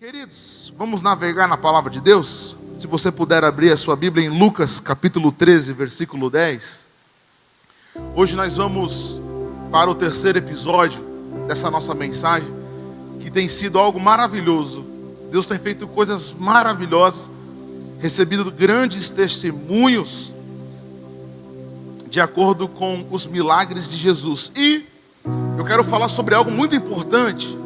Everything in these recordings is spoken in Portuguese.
Queridos, vamos navegar na palavra de Deus? Se você puder abrir a sua Bíblia em Lucas capítulo 13, versículo 10. Hoje nós vamos para o terceiro episódio dessa nossa mensagem, que tem sido algo maravilhoso. Deus tem feito coisas maravilhosas, recebido grandes testemunhos de acordo com os milagres de Jesus. E eu quero falar sobre algo muito importante,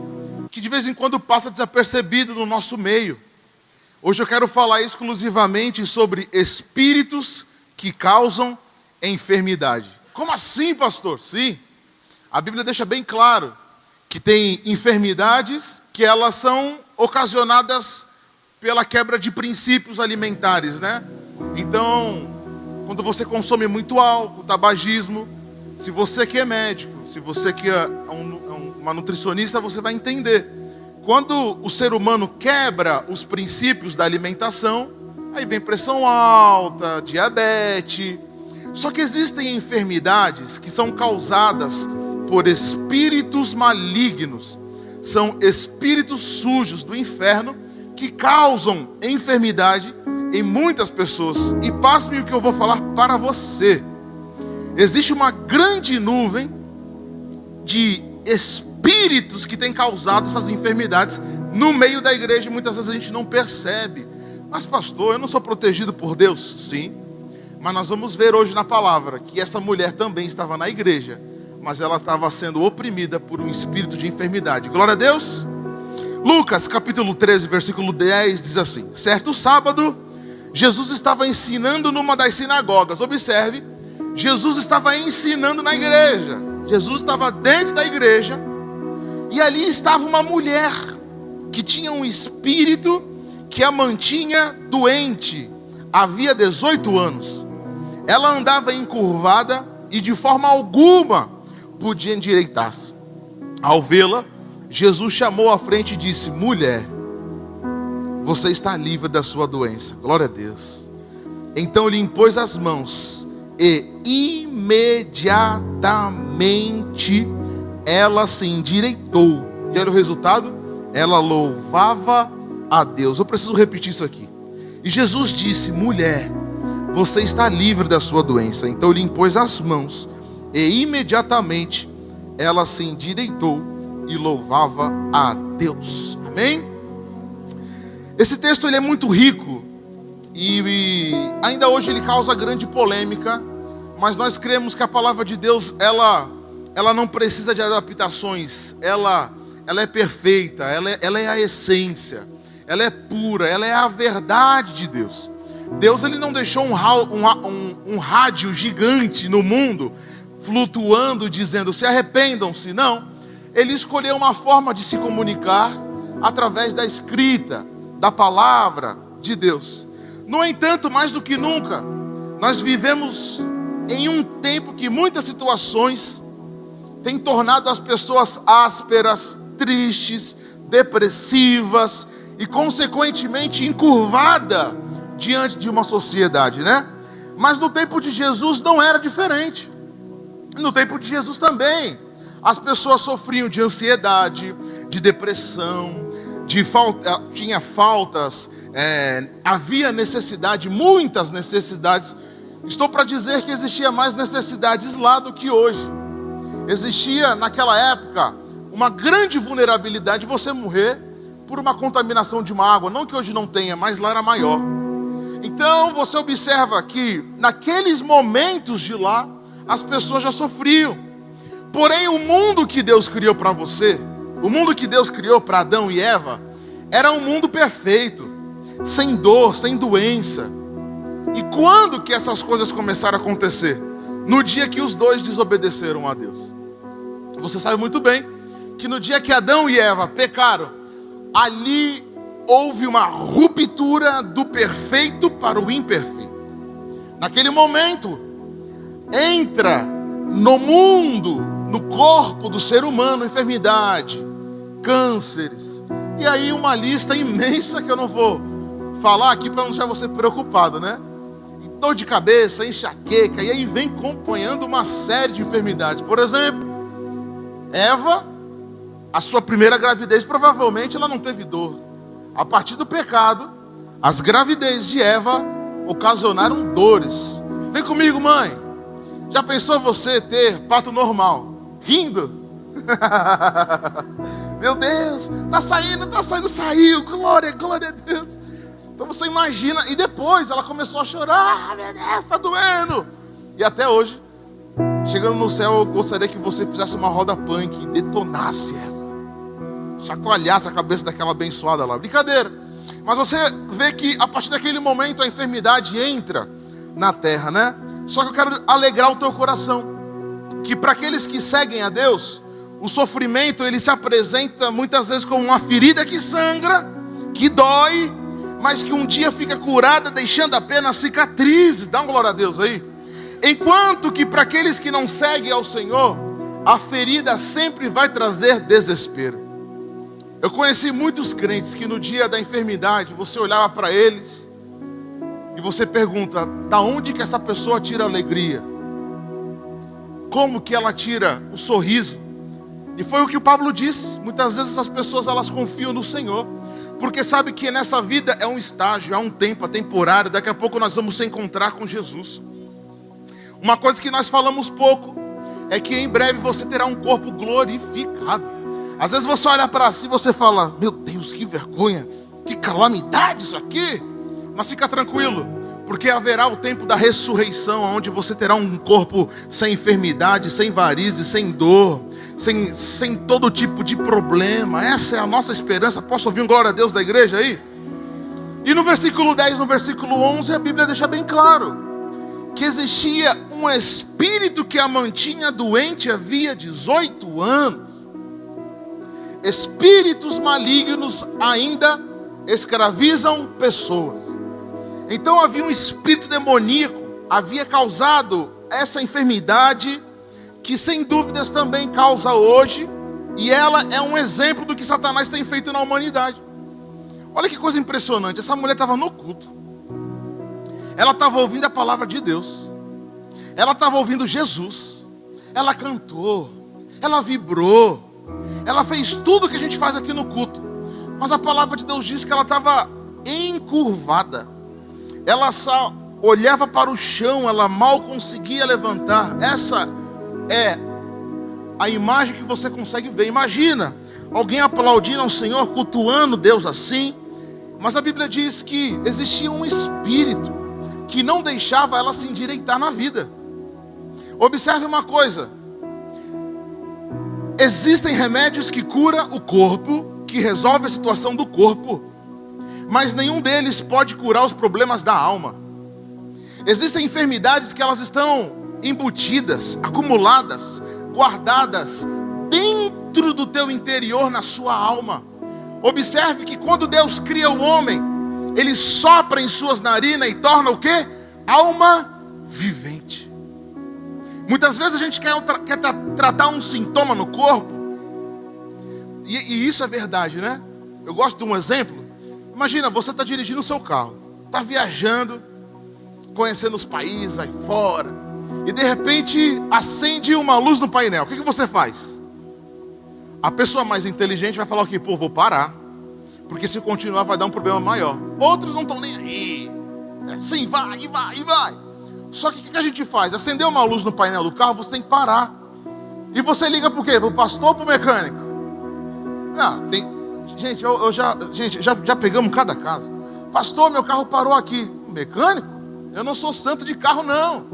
que de vez em quando passa desapercebido no nosso meio. Hoje eu quero falar exclusivamente sobre espíritos que causam enfermidade. Como assim, pastor? Sim, a Bíblia deixa bem claro que tem enfermidades que elas são ocasionadas pela quebra de princípios alimentares, né? Então, quando você consome muito álcool, tabagismo, se você que é médico, se você que é uma nutricionista, você vai entender. Quando o ser humano quebra os princípios da alimentação, aí vem pressão alta, diabetes. Só que existem enfermidades que são causadas por espíritos malignos. São espíritos sujos do inferno que causam enfermidade em muitas pessoas. E pasme o que eu vou falar para você. Existe uma grande nuvem de espíritos que tem causado essas enfermidades no meio da igreja, e muitas vezes a gente não percebe. Mas pastor, eu não sou protegido por Deus? Sim, mas nós vamos ver hoje na palavra que essa mulher também estava na igreja, mas ela estava sendo oprimida por um espírito de enfermidade. Glória a Deus. Lucas capítulo 13, versículo 10 diz assim: certo sábado, Jesus estava ensinando numa das sinagogas. Observe, Jesus estava ensinando na igreja. Jesus estava dentro da igreja, e ali estava uma mulher que tinha um espírito que a mantinha doente havia 18 anos. Ela andava encurvada e de forma alguma podia endireitar-se. Ao vê-la, Jesus chamou à frente e disse: mulher, você está livre da sua doença. Glória a Deus. Então lhe impôs as mãos e imediatamente ela se endireitou. E olha o resultado: ela louvava a Deus. Eu preciso repetir isso aqui. E Jesus disse: mulher, você está livre da sua doença. Então lhe impôs as mãos e imediatamente ela se endireitou e louvava a Deus. Amém? Esse texto ele é muito rico e ainda hoje ele causa grande polêmica, mas nós cremos que a palavra de Deus ela não precisa de adaptações. Ela é perfeita, ela é a essência, ela é pura, ela é a verdade de Deus. Deus ele não deixou um rádio gigante no mundo flutuando dizendo se arrependam-se. Não, ele escolheu uma forma de se comunicar através da escrita, da palavra de Deus. No entanto, mais do que nunca, nós vivemos em um tempo que muitas situações têm tornado as pessoas ásperas, tristes, depressivas e consequentemente encurvada diante de uma sociedade, né? Mas no tempo de Jesus não era diferente. No tempo de Jesus também as pessoas sofriam de ansiedade, de depressão, tinha faltas, havia necessidade, muitas necessidades. Estou para dizer que existia mais necessidades lá do que hoje. Existia naquela época uma grande vulnerabilidade de você morrer por uma contaminação de uma água. Não que hoje não tenha, mas lá era maior. Então você observa que naqueles momentos de lá as pessoas já sofriam. Porém o mundo que Deus criou para você, o mundo que Deus criou para Adão e Eva, era um mundo perfeito, sem dor, sem doença. E quando que essas coisas começaram a acontecer? No dia que os dois desobedeceram a Deus. Você sabe muito bem que no dia que Adão e Eva pecaram, ali houve uma ruptura do perfeito para o imperfeito. Naquele momento, entra no mundo, no corpo do ser humano, enfermidade, cânceres. E aí uma lista imensa que eu não vou falar aqui para não deixar você preocupado, né? Dor de cabeça, enxaqueca, e aí vem acompanhando uma série de enfermidades. Por exemplo, Eva, a sua primeira gravidez, provavelmente ela não teve dor. A partir do pecado, as gravidez de Eva ocasionaram dores. Vem comigo, mãe. Já pensou você ter parto normal? Rindo? Meu Deus, tá saindo, saiu. Glória a Deus. Então você imagina, e depois ela começou a chorar. Meu Deus, tá doendo. E até hoje, chegando no céu, eu gostaria que você fizesse uma roda punk e detonasse ela. Chacoalhasse a cabeça daquela abençoada lá. Brincadeira. Mas você vê que a partir daquele momento a enfermidade entra na terra, né? Só que eu quero alegrar o teu coração. Que para aqueles que seguem a Deus, o sofrimento ele se apresenta muitas vezes como uma ferida que sangra, que dói, mas que um dia fica curada, deixando apenas cicatrizes. Dá uma glória a Deus aí. Enquanto que para aqueles que não seguem ao Senhor, a ferida sempre vai trazer desespero. Eu conheci muitos crentes que no dia da enfermidade, você olhava para eles e você pergunta, da onde que essa pessoa tira a alegria? Como que ela tira o sorriso? E foi o que o Pablo disse, muitas vezes essas pessoas elas confiam no Senhor, porque sabe que nessa vida é um estágio, é um tempo, é temporário, daqui a pouco nós vamos se encontrar com Jesus. Uma coisa que nós falamos pouco, é que em breve você terá um corpo glorificado. Às vezes você olha para si e você fala, meu Deus, que vergonha, que calamidade isso aqui. Mas fica tranquilo, porque haverá o tempo da ressurreição, onde você terá um corpo sem enfermidade, sem varizes, sem dor, sem todo tipo de problema. Essa é a nossa esperança. Posso ouvir um glória a Deus da igreja aí? E no versículo 10, no versículo 11, a Bíblia deixa bem claro que existia um espírito que a mantinha doente havia 18 anos. Espíritos malignos ainda escravizam pessoas. Então havia um espírito demoníaco, havia causado essa enfermidade, que sem dúvidas também causa hoje, e ela é um exemplo do que Satanás tem feito na humanidade. Olha que coisa impressionante, essa mulher estava no culto, ela estava ouvindo a palavra de Deus, ela estava ouvindo Jesus, ela cantou, ela vibrou, ela fez tudo que a gente faz aqui no culto. Mas a palavra de Deus diz que ela estava encurvada. Ela só olhava para o chão, ela mal conseguia levantar. Essa é a imagem que você consegue ver. Imagina alguém aplaudindo ao Senhor, cultuando Deus assim. Mas a Bíblia diz que existia um espírito que não deixava ela se endireitar na vida. Observe uma coisa. Existem remédios que curam o corpo, que resolvem a situação do corpo, mas nenhum deles pode curar os problemas da alma. Existem enfermidades que elas estão embutidas, acumuladas, guardadas dentro do teu interior, na sua alma. Observe que quando Deus cria o homem, Ele sopra em suas narinas e torna o quê? Alma vivente. Muitas vezes a gente quer tratar um sintoma no corpo, e isso é verdade, né? Eu gosto de um exemplo. Imagina, você está dirigindo o seu carro, está viajando, conhecendo os países aí fora, e de repente acende uma luz no painel. O que você faz? A pessoa mais inteligente vai falar o quê? Pô, vou parar, porque se continuar vai dar um problema maior. Outros não estão nem aí. É assim, vai. Só que o que a gente faz? Acendeu uma luz no painel do carro, você tem que parar. E você liga para o quê? Para o pastor ou para o mecânico? Gente, já pegamos cada caso. Pastor, meu carro parou aqui. Mecânico? Eu não sou santo de carro, não.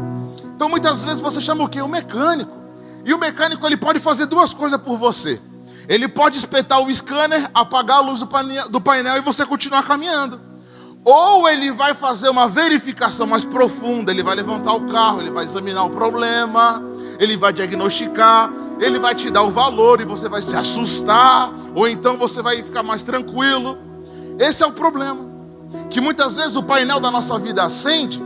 Então muitas vezes você chama o quê? O mecânico. E o mecânico ele pode fazer duas coisas por você. Ele pode espetar o scanner, apagar a luz do painel e você continuar caminhando. Ou ele vai fazer uma verificação mais profunda, ele vai levantar o carro, ele vai examinar o problema, ele vai diagnosticar, ele vai te dar o valor e você vai se assustar, ou então você vai ficar mais tranquilo. Esse é o problema, que muitas vezes o painel da nossa vida acende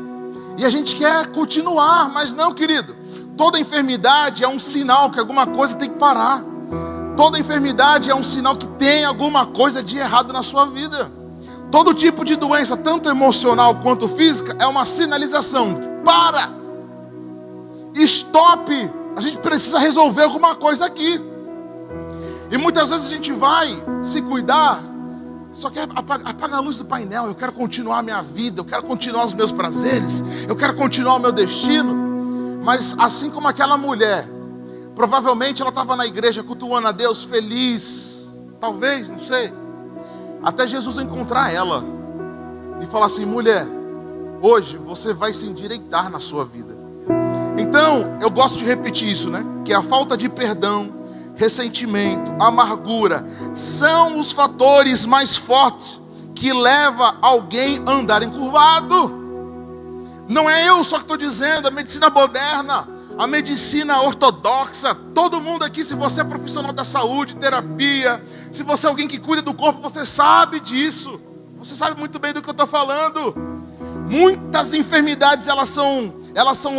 e a gente quer continuar, mas não, querido. Toda enfermidade é um sinal que alguma coisa tem que parar. Toda enfermidade é um sinal que tem alguma coisa de errado na sua vida. Todo tipo de doença, tanto emocional quanto física, é uma sinalização. Para! Stop! A gente precisa resolver alguma coisa aqui. E muitas vezes a gente vai se cuidar só quer apagar a luz do painel. Eu quero continuar a minha vida, eu quero continuar os meus prazeres, eu quero continuar o meu destino. Mas assim como aquela mulher, provavelmente ela estava na igreja cultuando a Deus, feliz, talvez, não sei, até Jesus encontrar ela e falar assim: mulher, hoje você vai se endireitar na sua vida. Então, eu gosto de repetir isso, né? Que a falta de perdão, ressentimento, amargura são os fatores mais fortes que levam alguém a andar encurvado. Não é eu só que estou dizendo, a medicina moderna, a medicina ortodoxa, todo mundo aqui, se você é profissional da saúde, terapia, se você é alguém que cuida do corpo, você sabe disso. Você sabe muito bem do que eu estou falando. Muitas enfermidades, elas são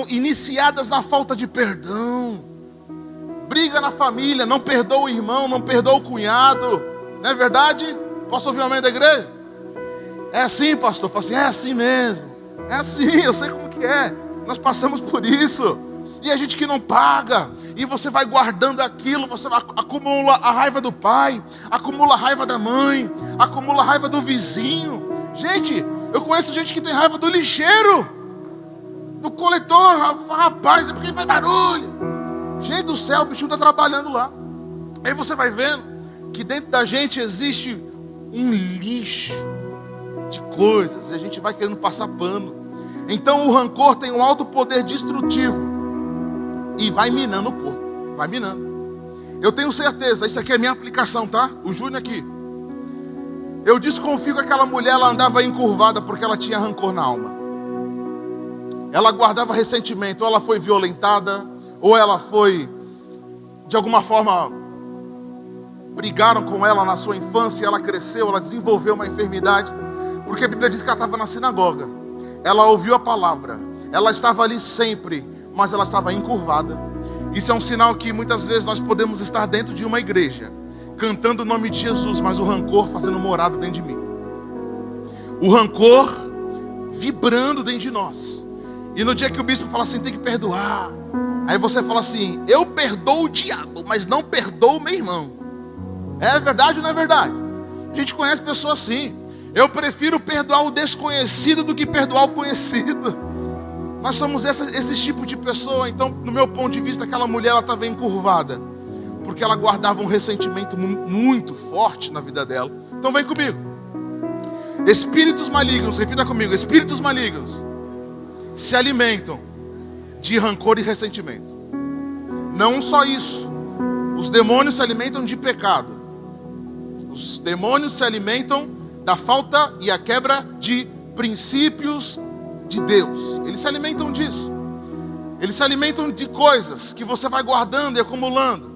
iniciadas na falta de perdão. Briga na família, não perdoa o irmão, não perdoa o cunhado. Não é verdade? Posso ouvir o amém da igreja? É assim, pastor. Fala assim: é assim mesmo. É assim, eu sei como que é. Nós passamos por isso. E a gente que não paga, e você vai guardando aquilo, você acumula a raiva do pai, acumula a raiva da mãe, acumula a raiva do vizinho. Gente, eu conheço gente que tem raiva do lixeiro, do coletor. Rapaz, é porque ele faz barulho. Gente do céu, o bichinho está trabalhando lá. Aí você vai vendo que dentro da gente existe um lixo de coisas, e a gente vai querendo passar pano. Então o rancor tem um alto poder destrutivo e vai minando o corpo, vai minando. Eu tenho certeza, isso aqui é minha aplicação, tá? O Júnior aqui. Eu desconfio que aquela mulher, ela andava encurvada porque ela tinha rancor na alma. Ela guardava ressentimento, ou ela foi violentada, ou ela foi, de alguma forma, brigaram com ela na sua infância, ela cresceu, ela desenvolveu uma enfermidade, porque a Bíblia diz que ela estava na sinagoga, ela ouviu a palavra, ela estava ali sempre, mas ela estava encurvada. Isso é um sinal que muitas vezes nós podemos estar dentro de uma igreja, cantando o nome de Jesus, mas o rancor fazendo morada dentro de mim, o rancor vibrando dentro de nós. E no dia que o bispo fala assim: tem que perdoar, aí você fala assim: eu perdoo o diabo, mas não perdoo o meu irmão. É verdade ou não é verdade? A gente conhece pessoas assim: eu prefiro perdoar o desconhecido do que perdoar o conhecido. Nós somos esse tipo de pessoa. Então, no meu ponto de vista, aquela mulher, ela estava encurvada, porque ela guardava um ressentimento muito forte na vida dela. Então vem comigo. Espíritos malignos, repita comigo: espíritos malignos se alimentam de rancor e ressentimento. Não só isso, os demônios se alimentam de pecado. Os demônios se alimentam da falta e a quebra de princípios de Deus. Eles se alimentam disso. Eles se alimentam de coisas que você vai guardando e acumulando.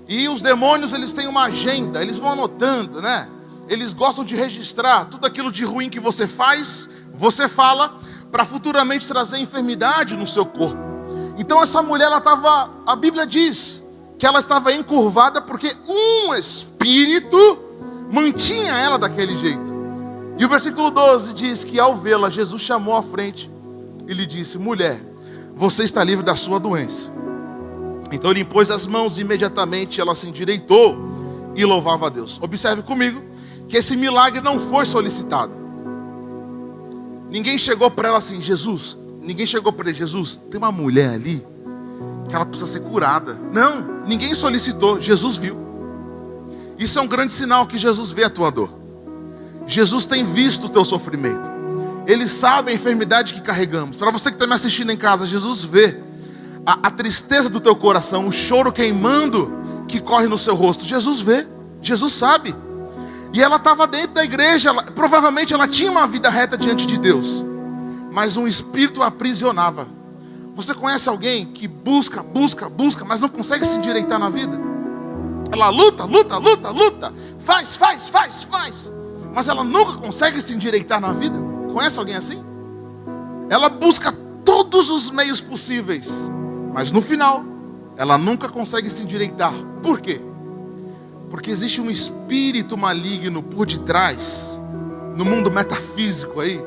E os demônios, eles têm uma agenda, eles vão anotando, né? Eles gostam de registrar tudo aquilo de ruim que você faz, você fala, para futuramente trazer enfermidade no seu corpo. Então essa mulher, ela estava, a Bíblia diz que ela estava encurvada porque um espírito mantinha ela daquele jeito. E o versículo 12 diz que ao vê-la, Jesus chamou à frente e lhe disse: mulher, você está livre da sua doença. Então ele impôs as mãos e imediatamente ela se endireitou e louvava a Deus. Observe comigo que esse milagre não foi solicitado. Ninguém chegou para ela assim: Jesus, ninguém chegou para ele: Jesus, tem uma mulher ali que ela precisa ser curada. Não, ninguém solicitou, Jesus viu. Isso é um grande sinal que Jesus vê a tua dor. Jesus tem visto o teu sofrimento. Ele sabe a enfermidade que carregamos. Para você que está me assistindo em casa, Jesus vê a tristeza do teu coração, o choro queimando que corre no seu rosto. Jesus vê, Jesus sabe. E ela estava dentro da igreja, provavelmente ela tinha uma vida reta diante de Deus, mas um espírito a aprisionava. Você conhece alguém que busca, mas não consegue se endireitar na vida? Ela luta, faz, mas ela nunca consegue se endireitar na vida. Conhece alguém assim? Ela busca todos os meios possíveis, mas no final, ela nunca consegue se endireitar. Por quê? Porque existe um espírito maligno por detrás, no mundo metafísico aí,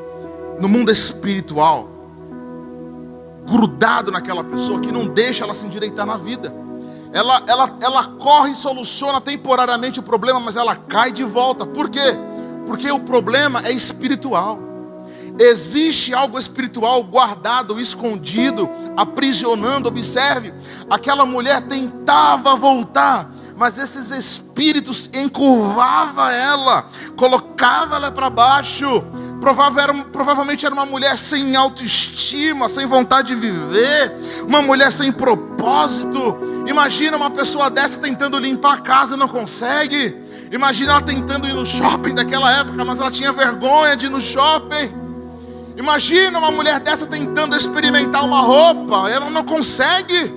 no mundo espiritual, grudado naquela pessoa, que não deixa ela se endireitar na vida. Ela corre e soluciona temporariamente o problema, mas ela cai de volta. Por quê? Porque o problema é espiritual. Existe algo espiritual guardado, escondido, aprisionando. Observe, aquela mulher tentava voltar, mas esses espíritos encurvavam ela, colocavam ela para baixo. Provavelmente era uma mulher sem autoestima, sem vontade de viver, uma mulher sem propósito. Imagina uma pessoa dessa tentando limpar a casa e não consegue. Imagina ela tentando ir no shopping daquela época, mas ela tinha vergonha de ir no shopping. Imagina uma mulher dessa tentando experimentar uma roupa, ela não consegue.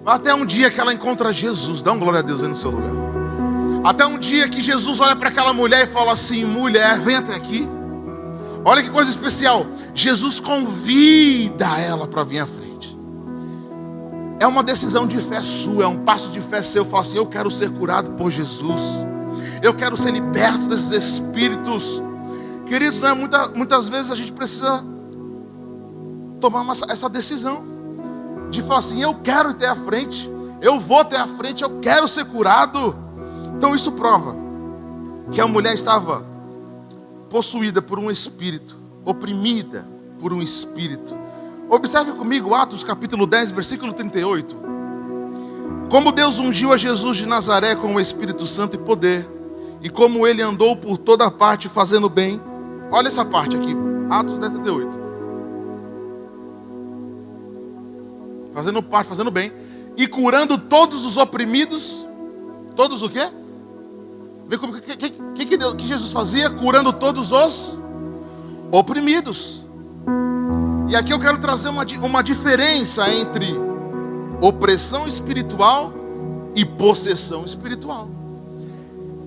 Até um dia que ela encontra Jesus. Dá uma glória a Deus aí no seu lugar. Até um dia que Jesus olha para aquela mulher e fala assim: mulher, vem até aqui. Olha que coisa especial. Jesus convida ela para vir à frente. É uma decisão de fé sua, é um passo de fé seu. Fala assim: eu quero ser curado por Jesus. Eu quero ser liberto desses espíritos. Queridos, não é muitas vezes a gente precisa tomar essa decisão de falar assim: eu quero ir até a frente, eu vou até a frente, eu quero ser curado. Então isso prova que a mulher estava possuída por um espírito, oprimida por um espírito. Observe comigo Atos capítulo 10, versículo 38. Como Deus ungiu a Jesus de Nazaré com o Espírito Santo e poder, e como ele andou por toda parte fazendo bem. Olha essa parte aqui, Atos 10, 38. Fazendo bem, e curando todos os oprimidos. Todos o quê? O que Jesus fazia? Curando todos os oprimidos. E aqui eu quero trazer uma diferença entre opressão espiritual e possessão espiritual.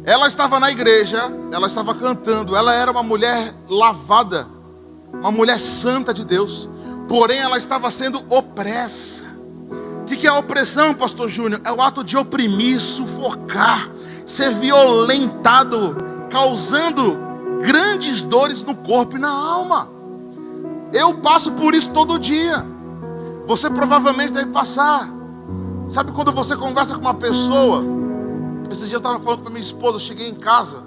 Ela estava na igreja, ela estava cantando, ela era uma mulher lavada, uma mulher santa de Deus, porém ela estava sendo opressa. O que é a opressão, pastor Júnior? É o ato de oprimir, sufocar, ser violentado, causando grandes dores no corpo e na alma. Eu passo por isso todo dia. Você provavelmente deve passar. Sabe quando você conversa com uma pessoa? Esse dia eu estava falando com a minha esposa, eu cheguei em casa,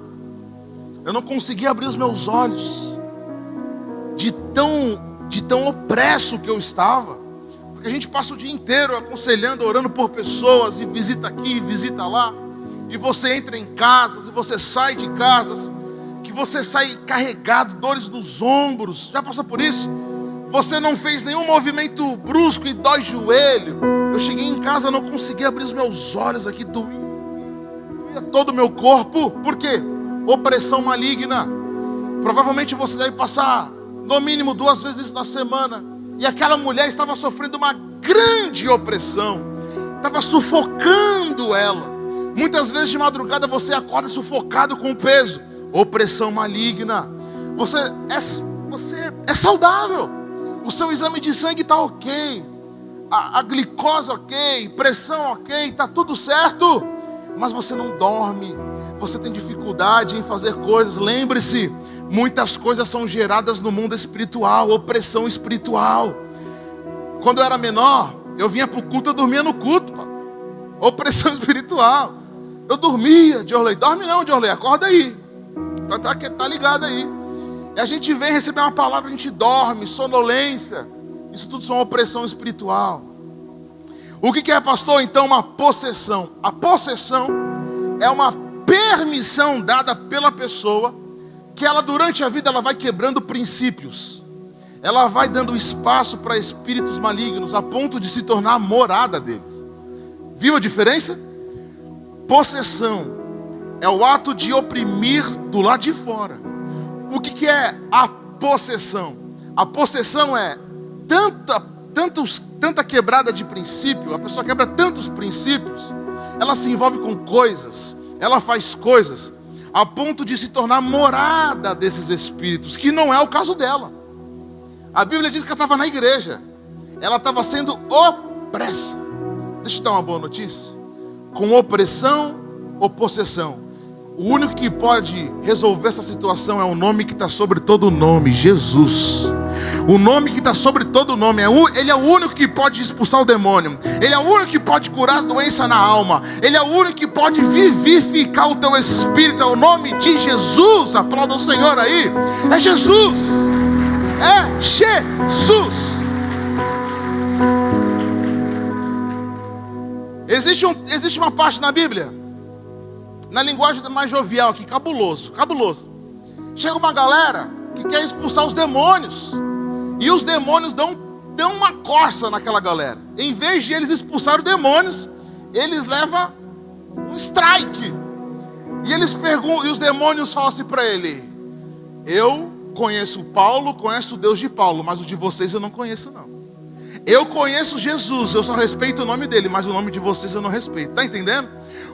eu não conseguia abrir os meus olhos, de tão opresso que eu estava. Porque a gente passa o dia inteiro aconselhando, orando por pessoas, e visita aqui, visita lá. E você entra em casas, e você sai de casas, que você sai carregado, dores nos ombros. Já passou por isso? Você não fez nenhum movimento brusco e dói joelho. Eu cheguei em casa, não conseguia abrir os meus olhos aqui, doía todo o meu corpo. Por quê? Opressão maligna. Provavelmente você deve passar no mínimo 2 vezes na semana. E aquela mulher estava sofrendo uma grande opressão, estava sufocando ela. Muitas vezes de madrugada você acorda sufocado com o peso. Opressão maligna. Você é saudável. O seu exame de sangue está ok, a glicose ok, pressão ok, está tudo certo. Mas você não dorme, você tem dificuldade em fazer coisas. Lembre-se, muitas coisas são geradas no mundo espiritual, opressão espiritual. Quando eu era menor, eu vinha para o culto, eu dormia no culto, pá. Opressão espiritual. Eu dormia, Diorley. Dorme não, Diorley, acorda aí. Tá ligado aí. E a gente vem receber uma palavra, a gente dorme, sonolência. Isso tudo são opressão espiritual. O que é, pastor? Então, uma possessão. A possessão é uma permissão dada pela pessoa, que ela durante a vida ela vai quebrando princípios. Ela vai dando espaço para espíritos malignos, a ponto de se tornar a morada deles. Viu a diferença? Possessão é o ato de oprimir do lado de fora. O que é a possessão? A possessão é tanta quebrada de princípio, a pessoa quebra tantos princípios, ela se envolve com coisas, ela faz coisas, a ponto de se tornar morada desses espíritos, que não é o caso dela. A Bíblia diz que ela estava na igreja, ela estava sendo opressa. Deixa eu dar uma boa notícia. Com opressão ou possessão, o único que pode resolver essa situação é o nome que está sobre todo nome: Jesus. O nome que está sobre todo nome. Ele é o único que pode expulsar o demônio. Ele é o único que pode curar a doença na alma. Ele é o único que pode vivificar o teu espírito. É o nome de Jesus. Aplauda o Senhor aí. É Jesus. É Jesus. Existe uma parte na Bíblia, na linguagem mais jovial aqui, cabuloso. Chega uma galera que quer expulsar os demônios. E os demônios dão uma corça naquela galera. Em vez de eles expulsarem os demônios, eles levam um strike. E eles perguntam, e os demônios falam assim para ele: eu conheço Paulo, conheço o Deus de Paulo, mas o de vocês eu não conheço não. Eu conheço Jesus, eu só respeito o nome dele, mas o nome de vocês eu não respeito. Está entendendo?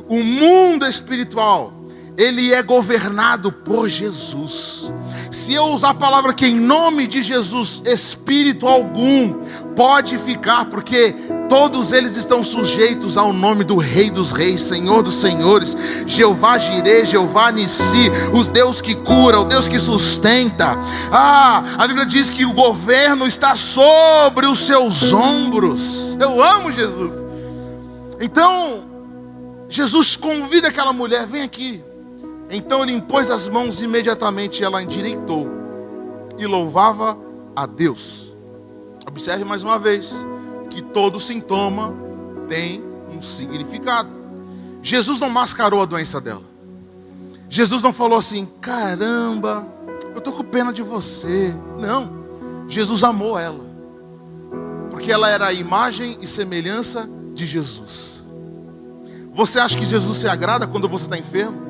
O mundo espiritual, ele é governado por Jesus. Se eu usar a palavra que em nome de Jesus, espírito algum pode ficar, porque todos eles estão sujeitos ao nome do Rei dos Reis, Senhor dos Senhores, Jeová Jireh, Jeová Nissi, o Deus que cura, o Deus que sustenta. A Bíblia diz que o governo está sobre os seus ombros. Eu amo Jesus. Então, Jesus convida aquela mulher: vem aqui. Então ele impôs as mãos, imediatamente ela endireitou e louvava a Deus. Observe mais uma vez que todo sintoma tem um significado. Jesus não mascarou a doença dela. Jesus não falou assim: caramba, eu estou com pena de você. Não, Jesus amou ela, porque ela era a imagem e semelhança de Jesus. Você acha que Jesus se agrada quando você está enfermo?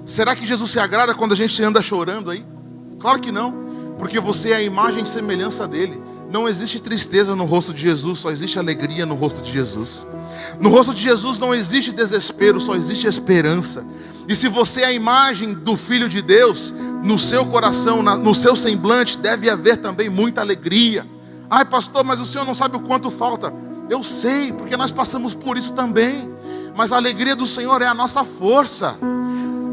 Será que Jesus se agrada quando a gente anda chorando aí? Claro que não, porque você é a imagem e semelhança dele. Não existe tristeza no rosto de Jesus, só existe alegria no rosto de Jesus. No rosto de Jesus não existe desespero, só existe esperança. E se você é a imagem do Filho de Deus, no seu coração, no seu semblante, deve haver também muita alegria. Ai, pastor, mas o senhor não sabe o quanto falta. Eu sei, porque nós passamos por isso também. Mas a alegria do Senhor é a nossa força.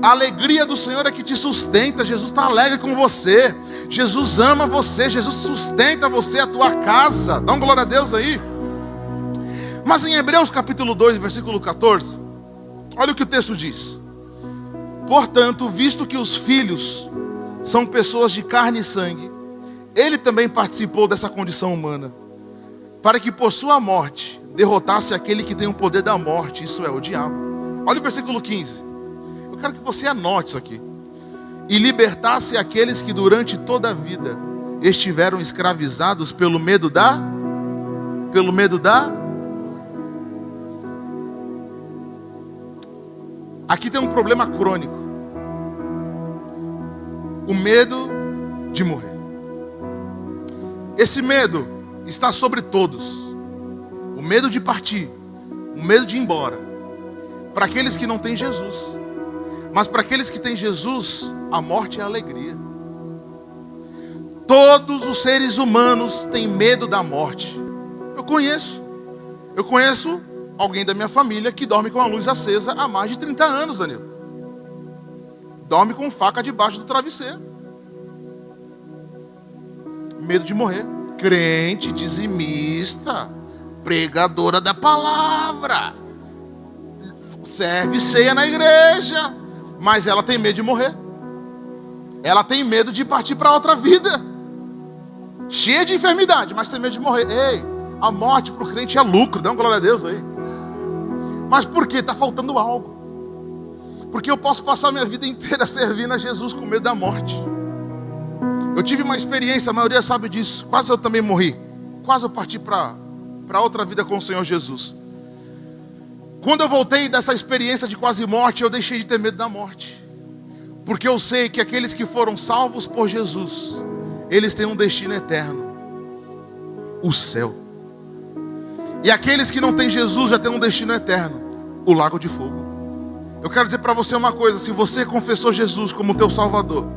A alegria do Senhor é que te sustenta. Jesus está alegre com você. Jesus ama você. Jesus sustenta você, a tua casa. Dá uma glória a Deus aí. Mas em Hebreus capítulo 2, versículo 14, olha o que o texto diz: portanto, visto que os filhos são pessoas de carne e sangue, ele também participou dessa condição humana, para que por sua morte derrotasse aquele que tem o poder da morte, isso é, o diabo. Olha o versículo 15. Eu quero que você anote isso aqui. E libertasse aqueles que durante toda a vida estiveram escravizados pelo medo da... Aqui tem um problema crônico. O medo de morrer. Esse medo está sobre todos. O medo de partir, o medo de ir embora. Para aqueles que não têm Jesus. Mas para aqueles que têm Jesus, a morte é a alegria. Todos os seres humanos têm medo da morte. Eu conheço alguém da minha família que dorme com a luz acesa há mais de 30 anos, Danilo. Dorme com faca debaixo do travesseiro. Medo de morrer. Crente, dizimista, pregadora da palavra, serve ceia na igreja, mas ela tem medo de morrer. Ela tem medo de partir para outra vida, cheia de enfermidade, mas tem medo de morrer. Ei, a morte para o crente é lucro. Dá uma glória a Deus aí. Mas por quê? Está faltando algo. Porque eu posso passar minha vida inteira servindo a Jesus com medo da morte. Eu tive uma experiência, a maioria sabe disso. Quase eu também morri. Quase eu parti para outra vida com o Senhor Jesus. Quando eu voltei dessa experiência de quase morte, eu deixei de ter medo da morte. Porque eu sei que aqueles que foram salvos por Jesus, eles têm um destino eterno. O céu. E aqueles que não têm Jesus já têm um destino eterno. O lago de fogo. Eu quero dizer para você uma coisa. Se você confessou Jesus como teu Salvador,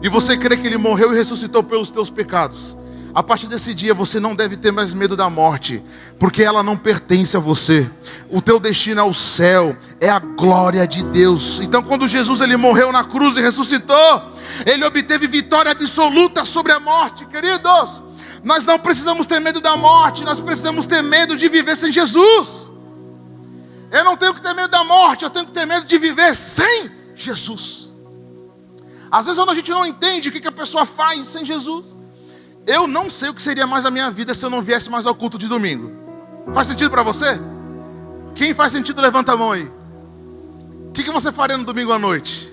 e você crê que Ele morreu e ressuscitou pelos teus pecados, a partir desse dia você não deve ter mais medo da morte, porque ela não pertence a você. O teu destino é o céu, é a glória de Deus. Então quando Jesus ele morreu na cruz e ressuscitou, ele obteve vitória absoluta sobre a morte. Queridos, nós não precisamos ter medo da morte, nós precisamos ter medo de viver sem Jesus. Eu não tenho que ter medo da morte, eu tenho que ter medo de viver sem Jesus. Às vezes a gente não entende o que a pessoa faz sem Jesus. Eu não sei o que seria mais a minha vida se eu não viesse mais ao culto de domingo. Faz sentido para você? Quem faz sentido, levanta a mão aí. O que você faria no domingo à noite?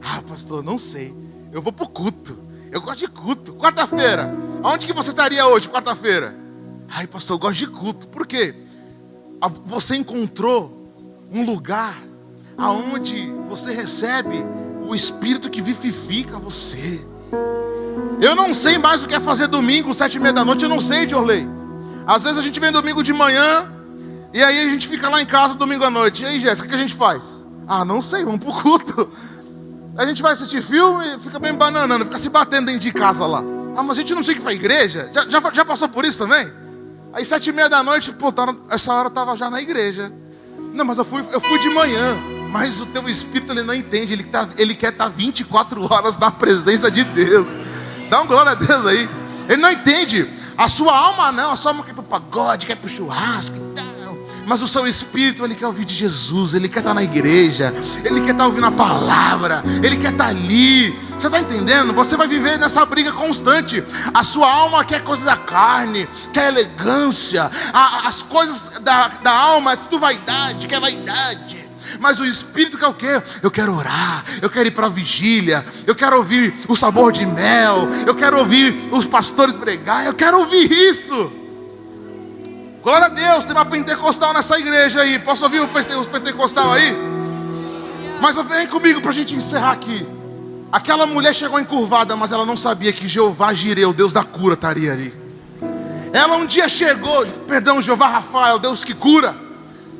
Ah, pastor, não sei. Eu vou pro culto. Eu gosto de culto. Quarta-feira. Aonde que você estaria hoje, quarta-feira? Ai, pastor, eu gosto de culto. Por quê? Você encontrou um lugar aonde você recebe o Espírito que vivifica você. Eu não sei mais o que é fazer domingo, 7h30 da noite. Eu não sei, Diorley. Às vezes a gente vem domingo de manhã e aí a gente fica lá em casa domingo à noite. E aí, Jéssica, o que a gente faz? Ah, não sei, vamos pro culto. A gente vai assistir filme e fica bem bananando, fica se batendo dentro de casa lá. Ah, mas a gente não tinha que ir pra igreja? Já passou por isso também? Aí 7h30 da noite, pô, essa hora eu tava já na igreja. Não, mas eu fui de manhã. Mas o teu espírito ele não entende, ele quer estar 24 horas na presença de Deus. Dá um glória a Deus aí. Ele não entende. A sua alma não, a sua alma quer pro pagode, quer pro churrasco e tal. Mas o seu espírito, ele quer ouvir de Jesus, ele quer estar na igreja, ele quer estar ouvindo a palavra, ele quer estar ali. Você está entendendo? Você vai viver nessa briga constante. A sua alma quer coisas da carne, quer elegância. As coisas da alma é tudo vaidade, quer vaidade. Mas o Espírito quer o quê? Eu quero orar, eu quero ir para a vigília, eu quero ouvir o sabor de mel, eu quero ouvir os pastores pregar, eu quero ouvir isso. Glória a Deus, tem uma pentecostal nessa igreja aí. Posso ouvir os pentecostal aí? Mas vem comigo para a gente encerrar aqui. Aquela mulher chegou encurvada, mas ela não sabia que Jeová Jireh, o Deus da cura, estaria ali. Ela um dia chegou, Jeová Rafael, Deus que cura.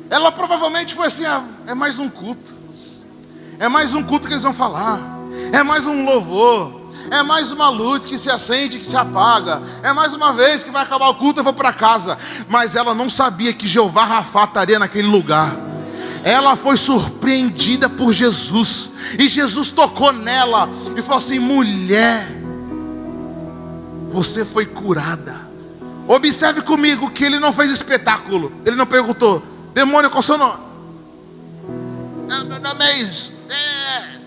Ela provavelmente foi assim, é mais um culto. É mais um culto que eles vão falar. É mais um louvor. É mais uma luz que se acende e que se apaga. É mais uma vez que vai acabar o culto, eu vou para casa. Mas ela não sabia que Jeová Rafa estaria naquele lugar. Ela foi surpreendida por Jesus. E Jesus tocou nela e falou assim: mulher, você foi curada. Observe comigo que ele não fez espetáculo. Ele não perguntou: demônio, qual é o seu nome? Não é isso.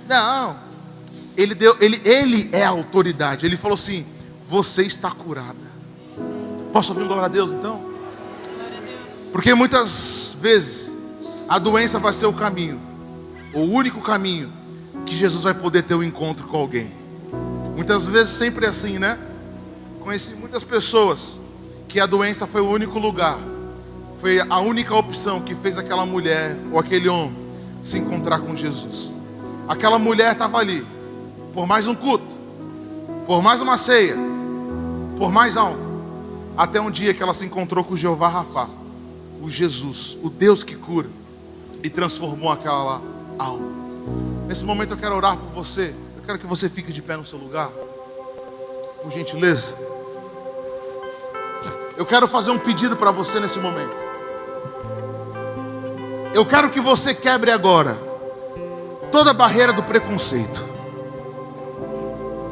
Não. Ele é a autoridade. Ele falou assim: você está curada. Posso ouvir um glória a Deus então? Porque muitas vezes a doença vai ser o caminho, o único caminho que Jesus vai poder ter um encontro com alguém. Muitas vezes sempre é assim, né? Conheci muitas pessoas que a doença foi o único lugar, foi a única opção que fez aquela mulher ou aquele homem se encontrar com Jesus. Aquela mulher estava ali por mais um culto, por mais uma ceia, por mais algo, até um dia que ela se encontrou com o Jeová Rafa, o Jesus, o Deus que cura, e transformou aquela alma. Nesse momento eu quero orar por você. Eu quero que você fique de pé no seu lugar, por gentileza. Eu quero fazer um pedido para você nesse momento. Eu quero que você quebre agora toda a barreira do preconceito.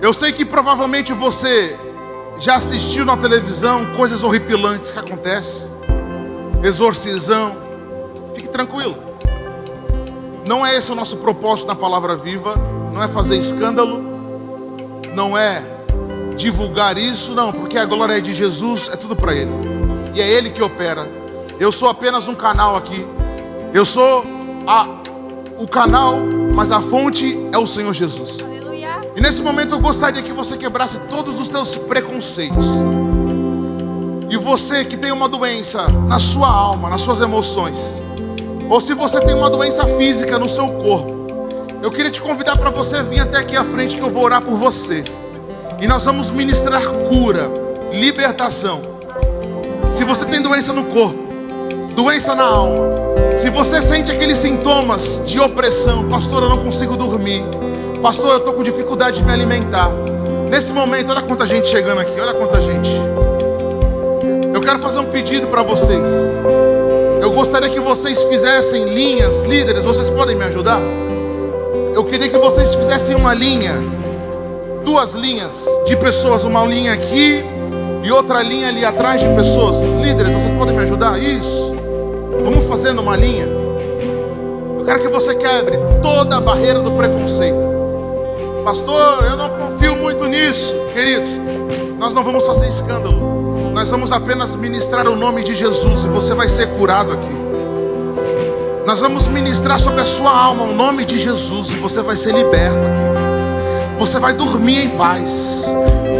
Eu sei que provavelmente você já assistiu na televisão coisas horripilantes que acontecem, exorcisão. Fique tranquilo. Não é esse o nosso propósito na Palavra Viva. Não é fazer escândalo, não é divulgar isso, não, porque a glória é de Jesus, é tudo para Ele, e é Ele que opera. Eu sou apenas um canal aqui. Eu sou o canal, mas a fonte é o Senhor Jesus. E nesse momento eu gostaria que você quebrasse todos os teus preconceitos. E você que tem uma doença na sua alma, nas suas emoções, ou se você tem uma doença física no seu corpo, eu queria te convidar para você vir até aqui à frente, que eu vou orar por você. E nós vamos ministrar cura, libertação. Se você tem doença no corpo, doença na alma, se você sente aqueles sintomas de opressão: pastor, eu não consigo dormir, pastor, eu estou com dificuldade de me alimentar. Nesse momento, olha quanta gente chegando aqui, olha quanta gente. Eu quero fazer um pedido para vocês. Eu gostaria que vocês fizessem linhas, líderes, vocês podem me ajudar? Eu queria que vocês fizessem uma linha, 2 linhas de pessoas, uma linha aqui e outra linha ali atrás de pessoas. Líderes, vocês podem me ajudar? Isso. Vamos fazendo uma linha. Eu quero que você quebre toda a barreira do preconceito. Pastor, eu não confio muito nisso. Queridos, nós não vamos fazer escândalo. Nós vamos apenas ministrar o nome de Jesus e você vai ser curado aqui. Nós vamos ministrar sobre a sua alma o nome de Jesus e você vai ser liberto aqui. Você vai dormir em paz.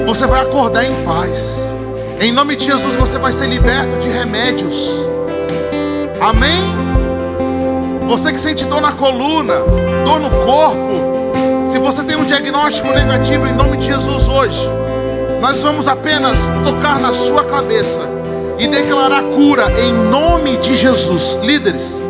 Você vai acordar em paz. Em nome de Jesus você vai ser liberto de remédios. Amém? Você que sente dor na coluna, dor no corpo, se você tem um diagnóstico negativo, em nome de Jesus hoje, nós vamos apenas tocar na sua cabeça e declarar cura em nome de Jesus. Líderes,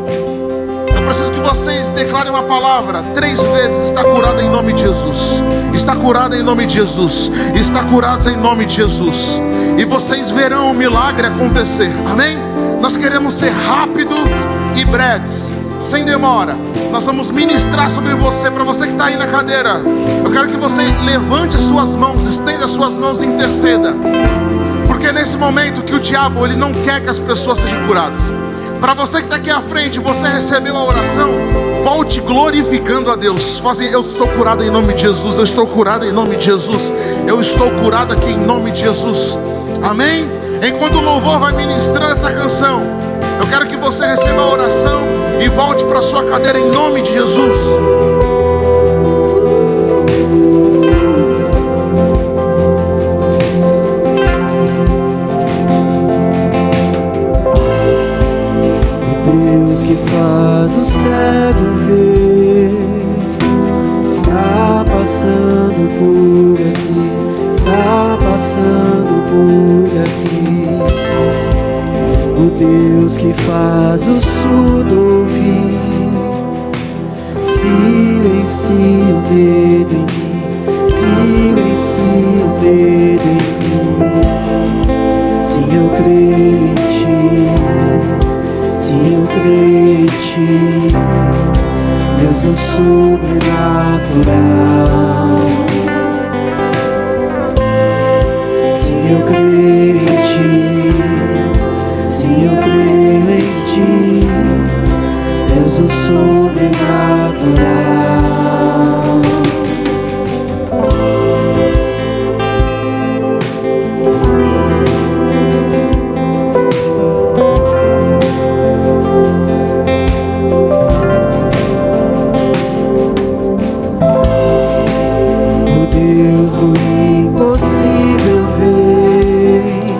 eu preciso que vocês declarem uma palavra 3 vezes: está curada em nome de Jesus, está curada em nome de Jesus, está curados em nome de Jesus. E vocês verão o milagre acontecer. Amém? Nós queremos ser rápidos e breves, sem demora. Nós vamos ministrar sobre você. Para você que está aí na cadeira, eu quero que você levante as suas mãos, estenda as suas mãos e interceda. Porque é nesse momento que o diabo, ele não quer que as pessoas sejam curadas. Para você que está aqui à frente, você recebeu a oração, volte glorificando a Deus. Faz assim: eu estou curado em nome de Jesus, eu estou curado em nome de Jesus, eu estou curado aqui em nome de Jesus. Amém? Enquanto o louvor vai ministrando essa canção, eu quero que você receba a oração e volte para a sua cadeira em nome de Jesus. O Deus que faz o cego ver está passando por aqui, está passando por aqui. O Deus que faz o surdo ouvir, silencia o medo em mim, silencia o medo em mim. Sim, eu creio em ti, sim, eu creio em ti, Deus do sobrenatural. Sim, eu creio em ti, sim, eu creio em ti, Deus do sobrenatural. O Deus do impossível vem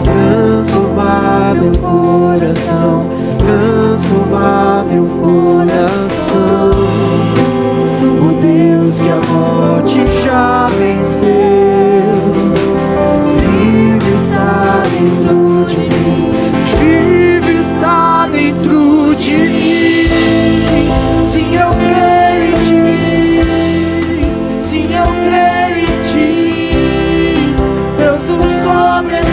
transformar meu coração, transformar meu coração. O Deus que a morte já venceu, vive está dentro de mim, vive está dentro de mim. Sim, eu creio em ti, sim, eu creio em ti, Deus do sobrenatural.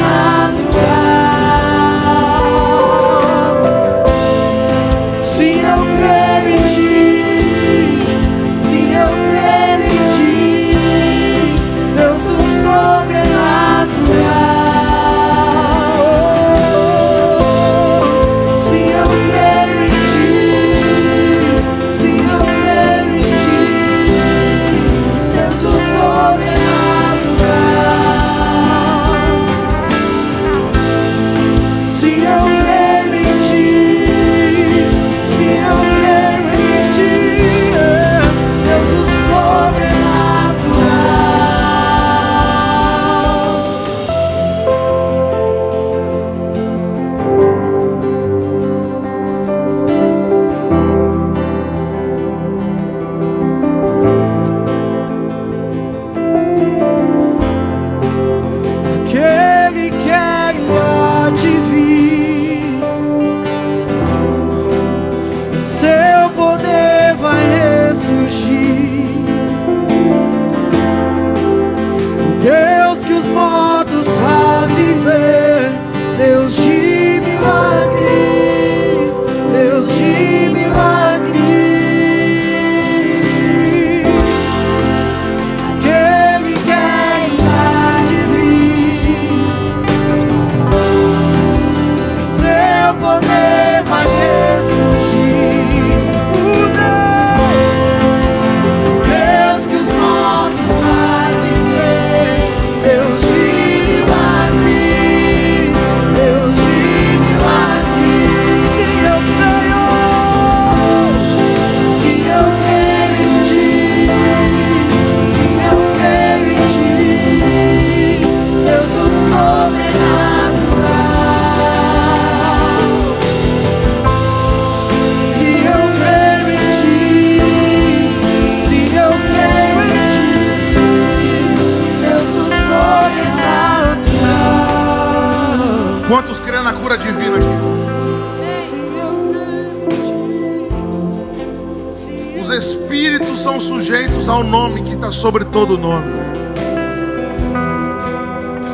estão sujeitos ao nome que está sobre todo nome.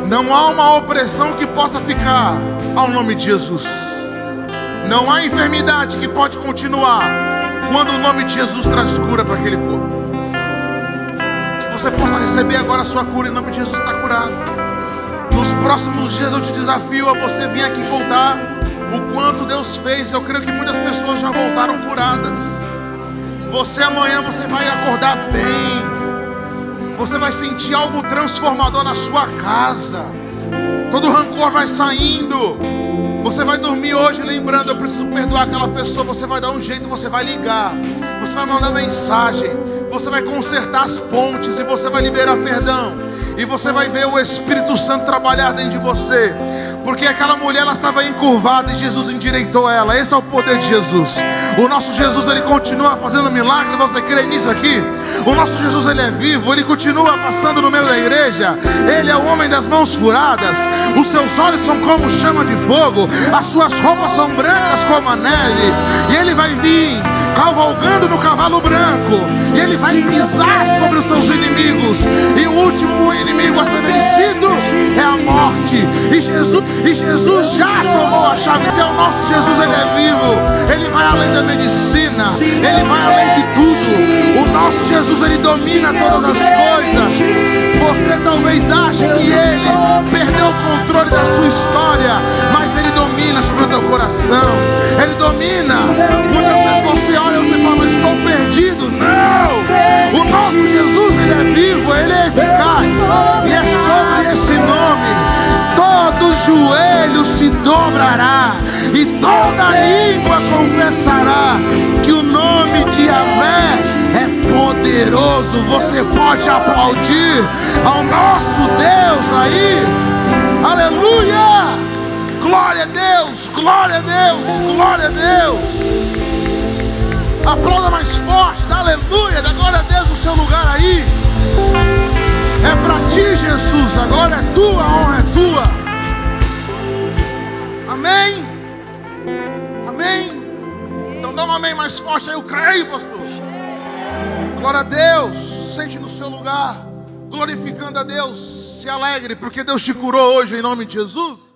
Não há uma opressão que possa ficar ao nome de Jesus. Não há enfermidade que pode continuar quando o nome de Jesus traz cura para aquele corpo. Que você possa receber agora a sua cura em nome de Jesus. Está curado. Nos próximos dias eu te desafio a você vir aqui contar o quanto Deus fez. Eu creio que muitas pessoas já voltaram curadas. Você amanhã você vai acordar bem. Você vai sentir algo transformador na sua casa. Todo rancor vai saindo. Você vai dormir hoje lembrando, eu preciso perdoar aquela pessoa. Você vai dar um jeito, você vai ligar, você vai mandar mensagem, você vai consertar as pontes e você vai liberar perdão. E você vai ver o Espírito Santo trabalhar dentro de você. Porque aquela mulher, ela estava encurvada e Jesus endireitou ela. Esse é o poder de Jesus. O nosso Jesus, ele continua fazendo milagre. Você crê nisso aqui? O nosso Jesus, ele é vivo. Ele continua passando no meio da igreja. Ele é o homem das mãos furadas. Os seus olhos são como chama de fogo. As suas roupas são brancas como a neve. E ele vai vir cavalgando no cavalo branco. E ele vai pisar sobre os seus inimigos. E o último inimigo a ser vencido é a morte. E Jesus já tomou a chave. Esse é o nosso Jesus, ele é vivo. Ele vai além da medicina. Ele vai além de tudo. O nosso Jesus, ele domina todas as coisas. Você talvez ache que ele perdeu o controle da sua história, mas ele domina sobre o teu coração. Ele domina. Muitas vezes você olha e você fala, mas estou perdido. Não! O nosso Jesus, ele é vivo, ele é eficaz. E é sobre esse nome todo joelho se dobrará e toda língua confessará que o nome de Yahvé é poderoso. Você pode aplaudir ao nosso Deus aí. Aleluia! Glória a Deus, glória a Deus, glória a Deus. Aplauda mais forte, dá aleluia, dá glória a Deus no seu lugar aí. É para ti, Jesus, a glória é tua, a honra é tua. Amém? Amém? Então dá um amém mais forte aí, eu creio, pastor. Glória a Deus. Sente no seu lugar, glorificando a Deus. Se alegre, porque Deus te curou hoje em nome de Jesus.